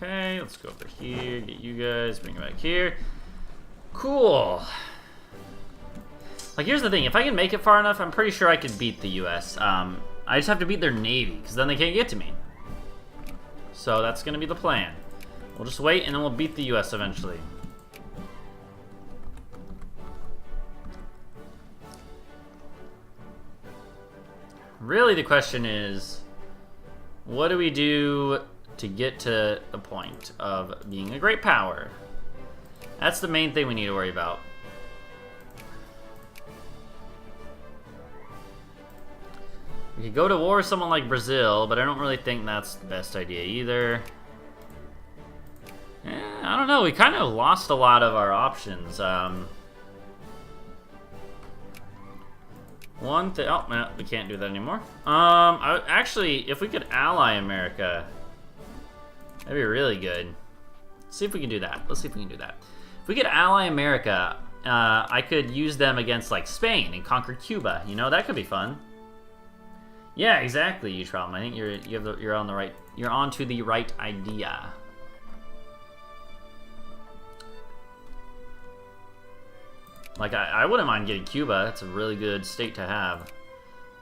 Okay, let's go over here, get you guys, bring it back here. Cool. Like, here's the thing. If I can make it far enough, I'm pretty sure I could beat the U.S. I just have to beat their Navy, because then they can't get to me. So that's going to be the plan. We'll just wait, and then we'll beat the U.S. eventually. Really, the question is, what do we do to get to the point of being a great power? That's the main thing we need to worry about. We could go to war with someone like Brazil, but I don't really think that's the best idea either. I don't know, we kind of lost a lot of our options. Oh, no, we can't do that anymore. Actually, if we could ally America, that'd be really good. Let's see if we can do that. Let's see if we can do that. If we could ally America, I could use them against, like, Spain and conquer Cuba. You know, that could be fun. Yeah, exactly, Utrom. I think you're on the right. You're onto the right idea. Like, I wouldn't mind getting Cuba. That's a really good state to have.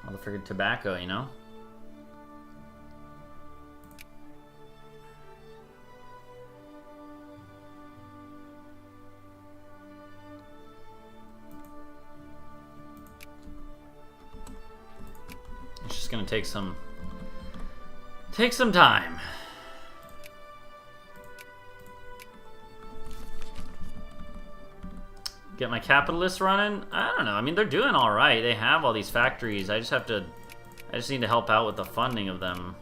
All the freaking tobacco, you know? It's just gonna take some time. Get my capitalists running? I don't know. I mean, they're doing all right. They have all these factories. I just need to help out with the funding of them.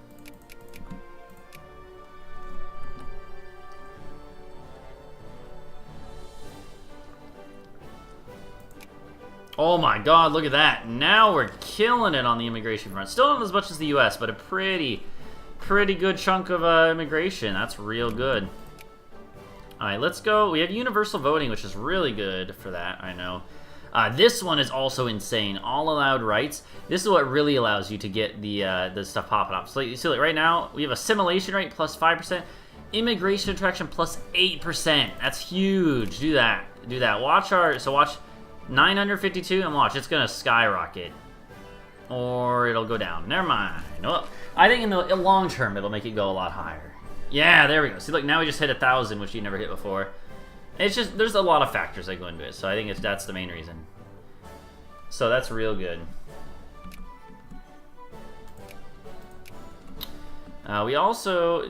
Oh my god, look at that. Now we're killing it on the immigration front. Still not as much as the US, but a pretty good chunk of immigration. That's real good. Alright, let's go. We have universal voting, which is really good for that, I know. This one is also insane. All allowed rights. This is what really allows you to get the stuff popping up. So you see, like, right now, we have assimilation rate plus 5%. Immigration attraction plus 8%. That's huge. Do that. Do that. Watch 952 and watch. It's going to skyrocket. Or it'll go down. Never mind. Well, I think in the long term, it'll make it go a lot higher. Yeah, there we go. See, look, now we just hit 1,000, which you never hit before. It's just, there's a lot of factors that go into it, so I think that's the main reason. So that's real good. We also,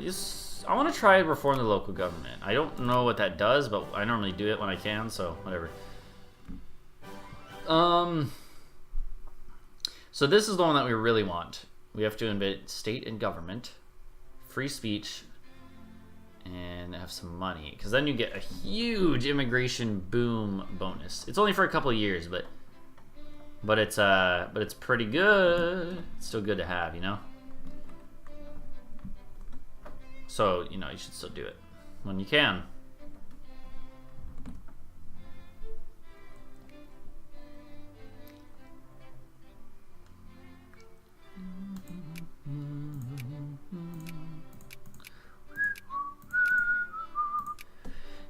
I want to try and reform the local government. I don't know what that does, but I normally do it when I can, so whatever. So this is the one that we really want. We have to invent state and government, free speech, and have some money, because then you get a huge immigration boom bonus. It's only for a couple of years, but it's pretty good. It's still good to have, you know. So, you know, you should still do it when you can.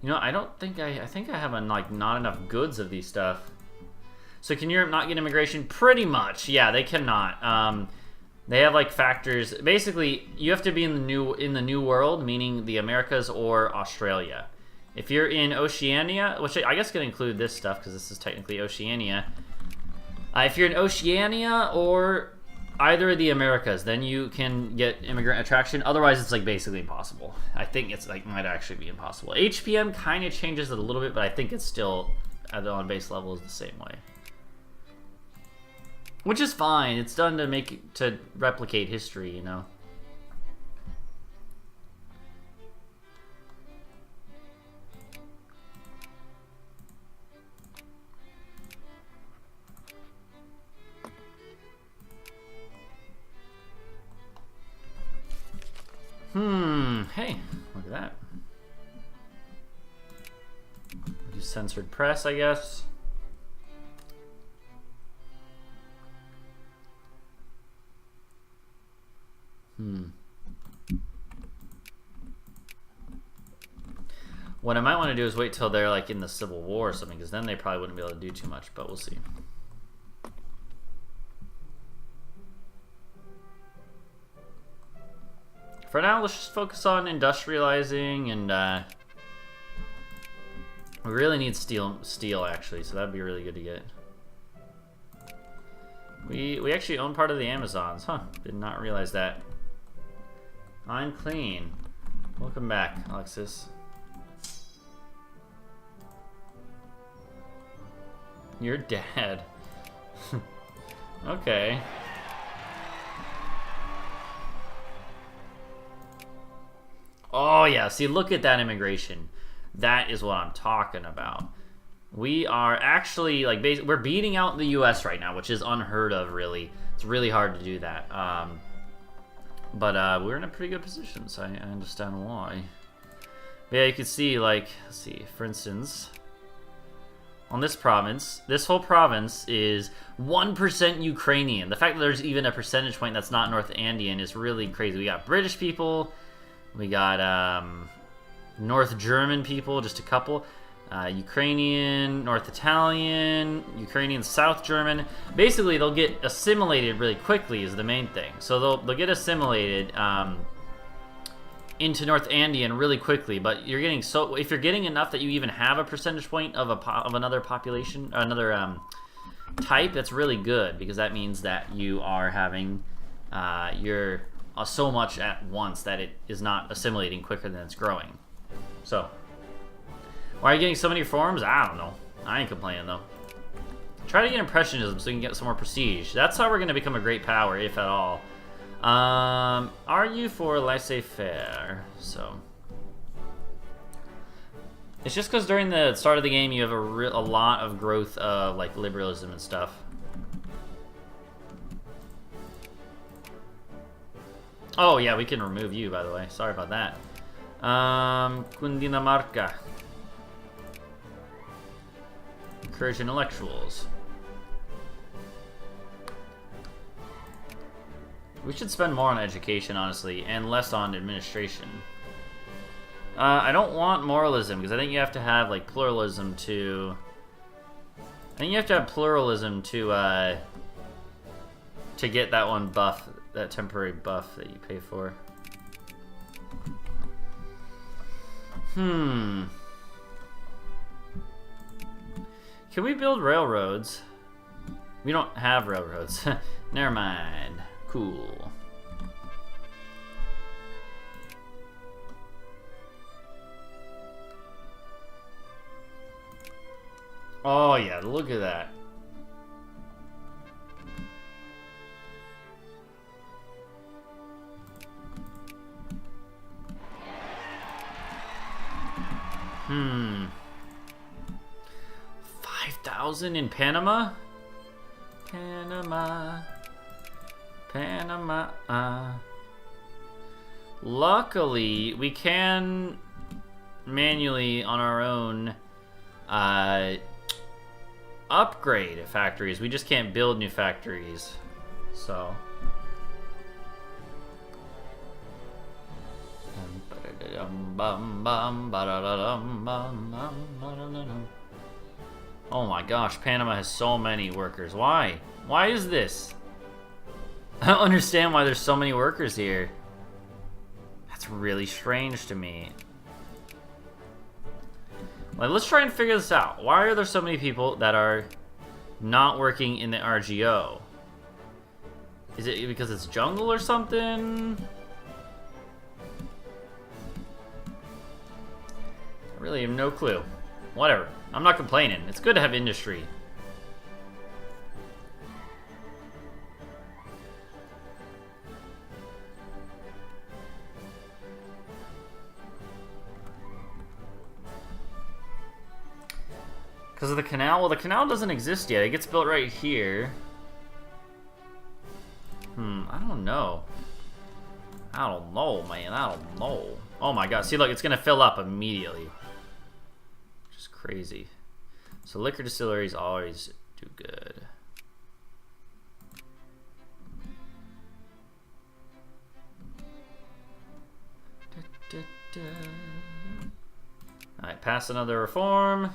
You know, I don't think I think I have like not enough goods of these stuff. So can Europe not get immigration? Pretty much, yeah, they cannot. They have like factors. Basically, you have to be in the new world, meaning the Americas or Australia. If you're in Oceania, which I guess could include this stuff because this is technically Oceania. If you're in Oceania or either of the Americas, then you can get immigrant attraction. Otherwise, it's like basically impossible. I think it's like might actually be impossible. HPM kind of changes it a little bit, but I think it's still on base level is the same way. Which is fine. It's done to replicate history, you know. Hey, look at that. Do censored press, I guess. What I might want to do is wait till they're like in the Civil War or something, because then they probably wouldn't be able to do too much, but we'll see. For now, let's just focus on industrializing, and we really need steel actually, so that'd be really good to get. We actually own part of the Amazons, huh? Did not realize that. I'm clean. Welcome back, Alexis. Your dad. Okay. Oh yeah, see, look at that immigration. That is what I'm talking about. We are actually, like, we're beating out the US right now, which is unheard of, really. It's really hard to do that. But we're in a pretty good position, so I understand why. But yeah, you can see, like, let's see, for instance, on this province, this whole province is 1% Ukrainian. The fact that there's even a percentage point that's not North Andean is really crazy. We got British people, we got North German people, just a couple. Ukrainian, North Italian, Ukrainian, South German. Basically, they'll get assimilated really quickly is the main thing. So they'll get assimilated into North Andean really quickly. But you're getting if you're getting enough that you even have a percentage point of another population, another type, that's really good, because that means that you are having so much at once that it is not assimilating quicker than it's growing. So. Why are you getting so many reforms? I don't know. I ain't complaining, though. Try to get Impressionism so you can get some more prestige. That's how we're going to become a great power, if at all. Are you for laissez-faire? So. It's just because during the start of the game you have a lot of growth of, like, liberalism and stuff. Oh, yeah, we can remove you, by the way. Sorry about that. Cundinamarca. Encourage intellectuals. We should spend more on education, honestly, and less on administration. I don't want moralism, because I think you have to have, like, pluralism to... I think you have to have pluralism to get that one buff, that temporary buff that you pay for. Can we build railroads? We don't have railroads. Never mind. Cool. Oh yeah, look at that. Hmm. 5,000 in Panama? Panama. Luckily, we can manually on our own upgrade factories. We just can't build new factories. So. Oh my gosh, Panama has so many workers. Why? Why is this? I don't understand why there's so many workers here. That's really strange to me. Like, let's try and figure this out. Why are there so many people that are not working in the RGO? Is it because it's jungle or something? I really have no clue. Whatever. I'm not complaining. It's good to have industry. Because of the canal? Well, the canal doesn't exist yet. It gets built right here. I don't know. I don't know, man. I don't know. Oh my god. See, look, it's going to fill up immediately. Just crazy. So liquor distilleries always do good. Alright, pass another reform.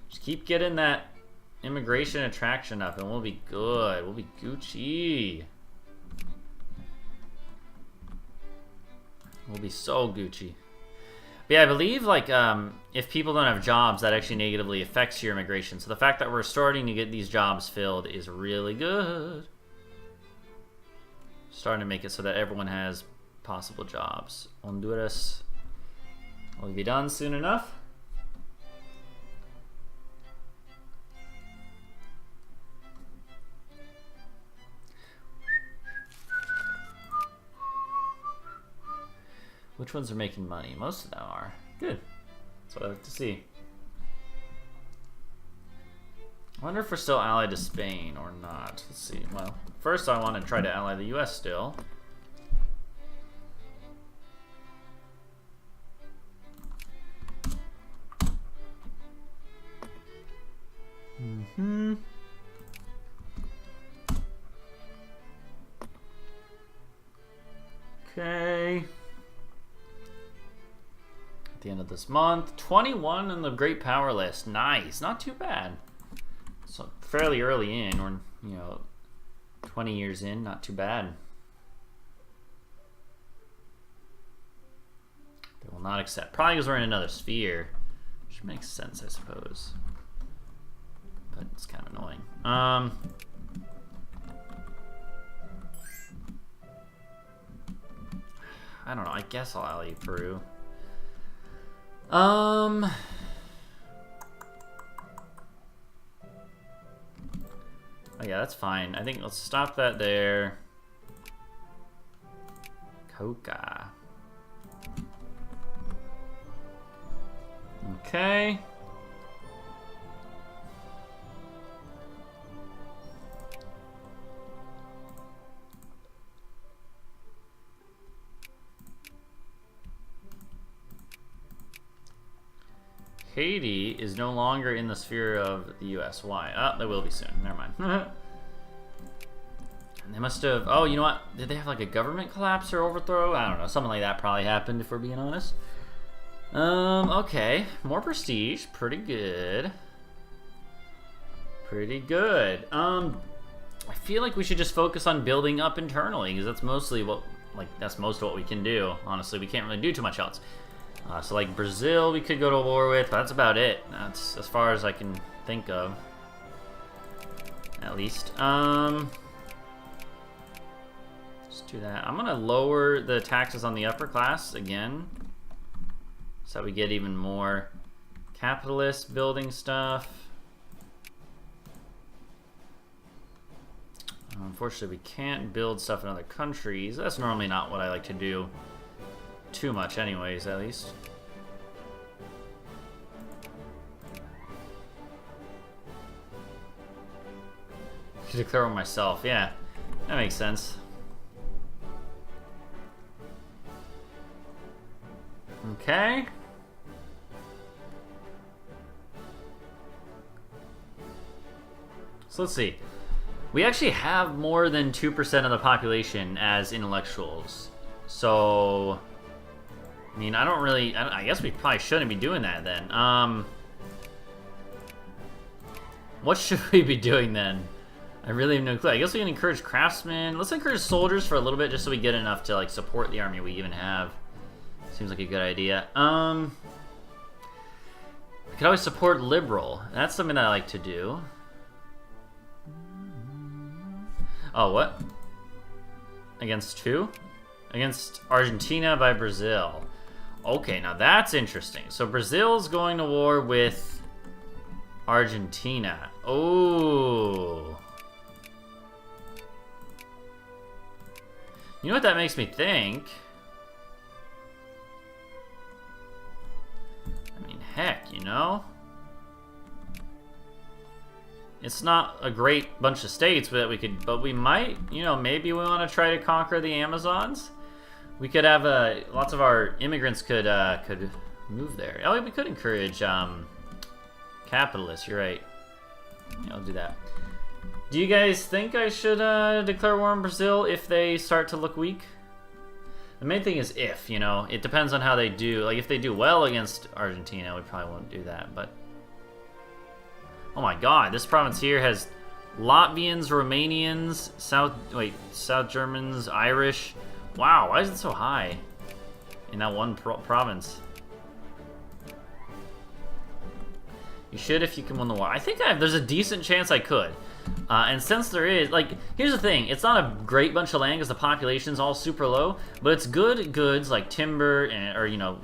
Just keep getting that immigration attraction up and we'll be good. We'll be Gucci. We'll be so Gucci. But yeah, I believe like if people don't have jobs, that actually negatively affects your immigration. So the fact that we're starting to get these jobs filled is really good. Starting to make it so that everyone has possible jobs. Honduras will be done soon enough. Which ones are making money? Most of them are. Good. That's what I like to see. I wonder if we're still allied to Spain or not. Let's see. Well, first I want to try to ally the US still. Okay. At the end of this month, 21 in the Great Power list. Nice, not too bad. So fairly early in, or 20 years in, not too bad. They will not accept. Probably because we're in another sphere, which makes sense, I suppose. But it's kind of annoying. I don't know. I guess I'll ally Peru. Oh yeah, that's fine. I think let's stop that there. Coca. Okay. Haiti is no longer in the sphere of the US. Why? Oh, they will be soon. Never mind. And they must have... Oh, you know what? Did they have like a government collapse or overthrow? I don't know. Something like that probably happened, if we're being honest. Okay. More prestige. Pretty good. Pretty good. I feel like we should just focus on building up internally, because that's mostly what... that's most of what we can do. Honestly, we can't really do too much else. So like Brazil we could go to war with, but that's about it. That's as far as I can think of. At least. Let's do that. I'm gonna lower the taxes on the upper class again, so we get even more capitalist building stuff. Unfortunately, we can't build stuff in other countries. That's normally not what I like to do too much anyways, at least. To declare on myself, yeah. That makes sense. Okay. So let's see. We actually have more than 2% of the population as intellectuals. So... I mean, I guess we probably shouldn't be doing that then. What should we be doing then? I really have no clue. I guess we can encourage craftsmen. Let's encourage soldiers for a little bit just so we get enough to like support the army we even have. Seems like a good idea. We could always support liberal. That's something that I like to do. Oh, what? Against who? Against Argentina by Brazil. Okay, now that's interesting. So Brazil's going to war with Argentina. Oh. You know what that makes me think? I mean, heck, you know? It's not a great bunch of states that we could, but we might, maybe we want to try to conquer the Amazons. We could have lots of our immigrants could move there. Oh, we could encourage capitalists. You're right. Yeah, I'll do that. Do you guys think I should declare war on Brazil if they start to look weak? The main thing is if, you know. It depends on how they do. Like, if they do well against Argentina, we probably won't do that, but... Oh my god, this province here has Latvians, Romanians, South Germans, Irish. Wow, why is it so high in that one province? You should if you can win the war. I think there's a decent chance I could. And since there is, like, here's the thing. It's not a great bunch of land because the population's all super low, but it's good goods like timber and, or, you know,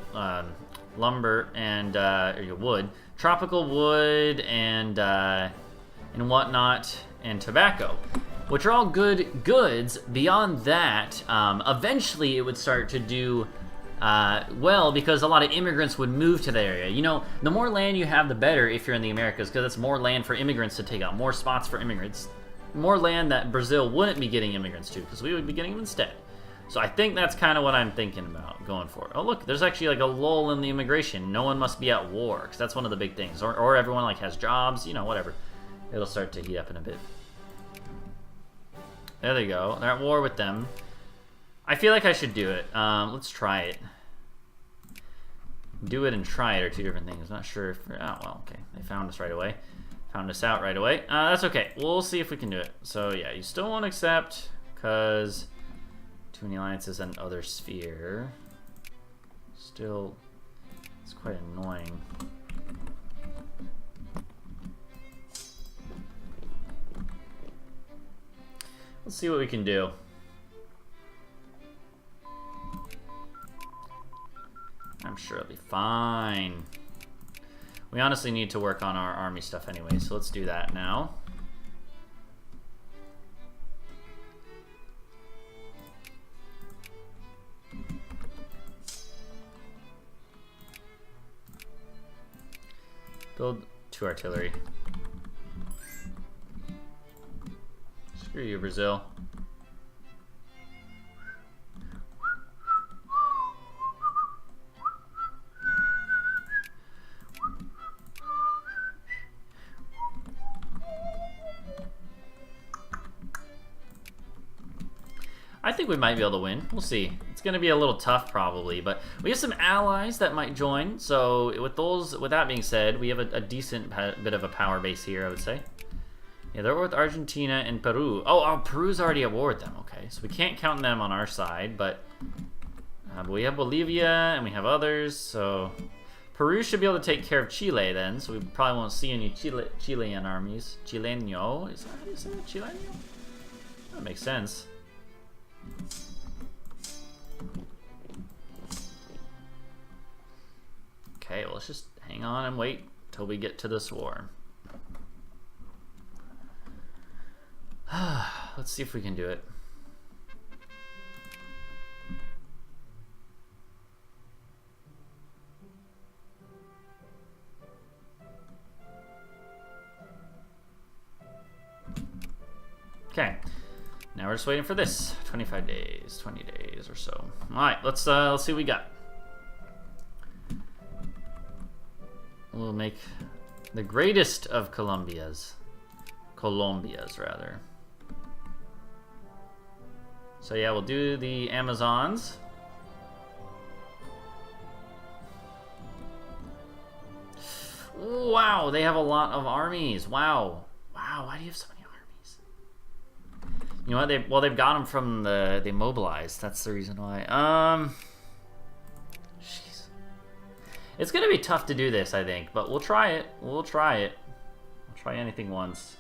lumber and or wood, tropical wood and whatnot, and tobacco, which are all good goods. Beyond that, eventually it would start to do well, because a lot of immigrants would move to the area. You know, the more land you have, the better if you're in the Americas, because it's more land for immigrants to take out, more spots for immigrants, more land that Brazil wouldn't be getting immigrants to, because we would be getting them instead. So I think that's kind of what I'm thinking about going for. Oh look, there's actually like a lull in the immigration. No one must be at war, because that's one of the big things. Or everyone like has jobs, you know, whatever. It'll start to heat up in a bit. There they go. They're at war with them. I feel like I should do it. Let's try it. Do it and try it are two different things. Not sure if... Oh, well, okay. They found us right away. Found us out right away. That's okay. We'll see if we can do it. So, yeah, you still won't accept, because too many alliances and other sphere. Still, it's quite annoying. Let's see what we can do. I'm sure it'll be fine. We honestly need to work on our army stuff anyway, so let's do that now. Build 2 artillery. Screw you, Brazil. I think we might be able to win. We'll see. It's going to be a little tough probably, but we have some allies that might join. So with that being said, we have a decent bit of a power base here, I would say. Yeah, they're with Argentina and Peru. Oh, Peru's already at war with them. Okay, so we can't count them on our side, but we have Bolivia and we have others. So Peru should be able to take care of Chile then. So we probably won't see any Chilean armies. Chileño, is that how you say it? Chileño? That makes sense. Okay, well, let's just hang on and wait till we get to this war. Let's see if we can do it. Okay. Now we're just waiting for this. 25 days, 20 days or so. All right, let's see what we got. We'll make the greatest of Colombias, rather. So yeah, we'll do the Amazons. Wow, they have a lot of armies. Wow, why do you have so many armies? You know what? They've got them from they mobilized. That's the reason why. Jeez, it's gonna be tough to do this, I think, but we'll try it. We'll try it. We'll try anything once.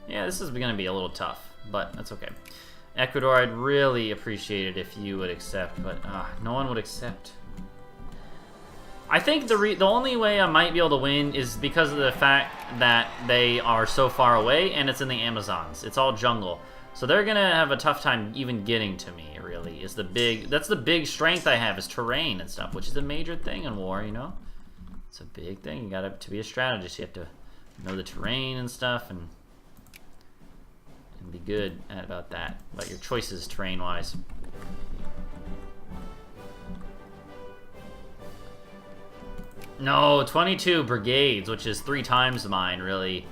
Yeah, this is going to be a little tough, but that's okay. Ecuador, I'd really appreciate it if you would accept, but no one would accept. I think the only way I might be able to win is because of the fact that they are so far away and it's in the Amazons. It's all jungle. So they're going to have a tough time even getting to me, really. That's the big strength I have, is terrain and stuff, which is a major thing in war, you know? It's a big thing. You got to be a strategist. You have to know the terrain and stuff, and be good at about that, about your choices terrain-wise. No, 22 brigades, which is 3 times mine, really.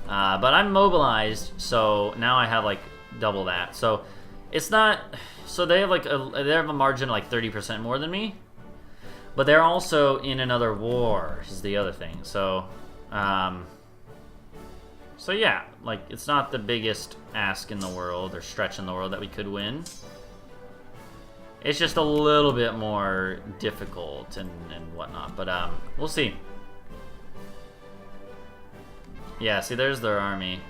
But I'm mobilized, so now I have like double that. So it's not. So they have like they have a margin of like 30% more than me, but they're also in another war. Is the other thing. So, so yeah, like it's not the biggest ask in the world or stretch in the world that we could win. It's just a little bit more difficult and whatnot, but we'll see. Yeah, see, there's their army.